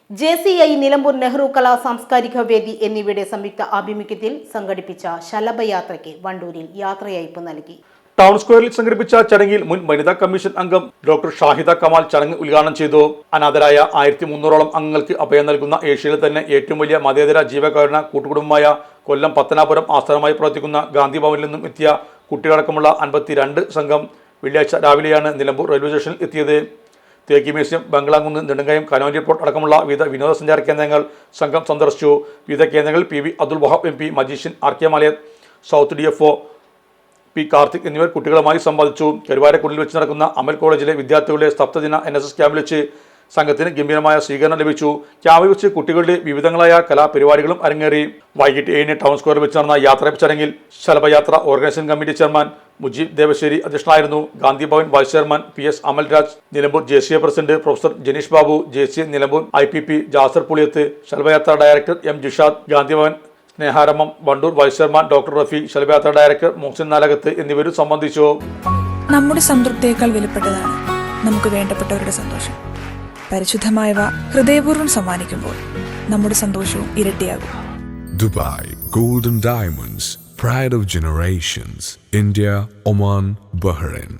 JCI Nilambur Nehru കലാ സാംസ്കാരിക വേദി എന്നിവയുടെ സംയുക്ത ആഭിമുഖ്യത്തിൽ സംഘടിപ്പിച്ച ശലഭയാത്രയ്ക്ക് വണ്ടൂരിൽ യാത്രയയപ്പ് നൽകി. ടൗൺ സ്ക്വയറിൽ സംഘടിപ്പിച്ച ചടങ്ങിൽ മുൻ വനിതാ കമ്മീഷൻ അംഗം ഡോക്ടർ ഷാഹിദ കമാൽ ചടങ്ങ് ഉദ്ഘാടനം ചെയ്തു. അനാഥരായ 1300ഓളം അംഗങ്ങൾക്ക് അഭയം നൽകുന്ന ഏഷ്യയിലെ തന്നെ ഏറ്റവും വലിയ മതേതര ജീവകാരുണ്യ കൂട്ടുകുടുംബമായ കൊല്ലം പത്തനാപുരം ആസ്ഥാനമായി പ്രവർത്തിക്കുന്ന ഗാന്ധി ഭവനിൽ നിന്നും എത്തിയ കുട്ടികളടക്കമുള്ള 52 സംഘം വെള്ളിയാഴ്ച രാവിലെയാണ് നിലമ്പൂർ റെയിൽവേ സ്റ്റേഷനിൽ എത്തിയത്. തേക്കി museum, Banglamkunnu, Nedumkayam, Conolly port അടക്കമുള്ള വിവിധ വിനോദസഞ്ചാര കേന്ദ്രങ്ങൾ സംഘം സന്ദർശിച്ചു. വിവിധ കേന്ദ്രങ്ങളിൽ PV Abdul Wahab MP, magician RK Malayath, south DFO P Karthik എന്നിവർ കുട്ടികളുമായി സംവാദിച്ചു. കരുവാരക്കുണ്ടിൽ വെച്ച് നടക്കുന്ന അമൽ കോളേജിലെ വിദ്യാർത്ഥികളുടെ സപ്തദിന NSS ക്യാമ്പിൽ വെച്ച് സംഘത്തിന് ഗംഭീരമായ സ്വീകരണം ലഭിച്ചു. ക്യാമ്പിൽ വെച്ച് കുട്ടികളുടെ വിവിധങ്ങളായ കലാപരിപാടികളും അരങ്ങേറി. വൈകിട്ട് 7 ടൗൺ സ്ക്വയറിൽ വെച്ച് നടന്ന യാത്രയപ്പ് ചടങ്ങിൽ Shalabhayatra organisation committee chairman Mujeeb Devassery അധ്യക്ഷനായിരുന്നു. Gandhi Bhavan vice chairman PS Amalraj, Nilambur JCI president professor Janeesh Babu, JCI Nilambur IPP Jaser Puliyath, Shalabhayatra director M Jishad, Gandhi Bhavan Snehaaramam Wandoor vice chairman doctor Rafi, Shalabhayatra director Mohsin Nalakath എന്നിവരും സംബന്ധിച്ചു. നമ്മുടെ സംതൃപ്തിയേക്കാൾ വിലപ്പെട്ടതാണ് നമുക്ക് വേണ്ടപ്പെട്ടവരുടെ സന്തോഷം. പരിശുദ്ധമായവ ഹൃദയപൂർവ്വം സമ്മാനിക്കുമ്പോൾ നമ്മുടെ സന്തോഷവും ഇരട്ടിയാകും. Dubai Golden Diamonds, Pride of Generations, India, Oman, Bahrain.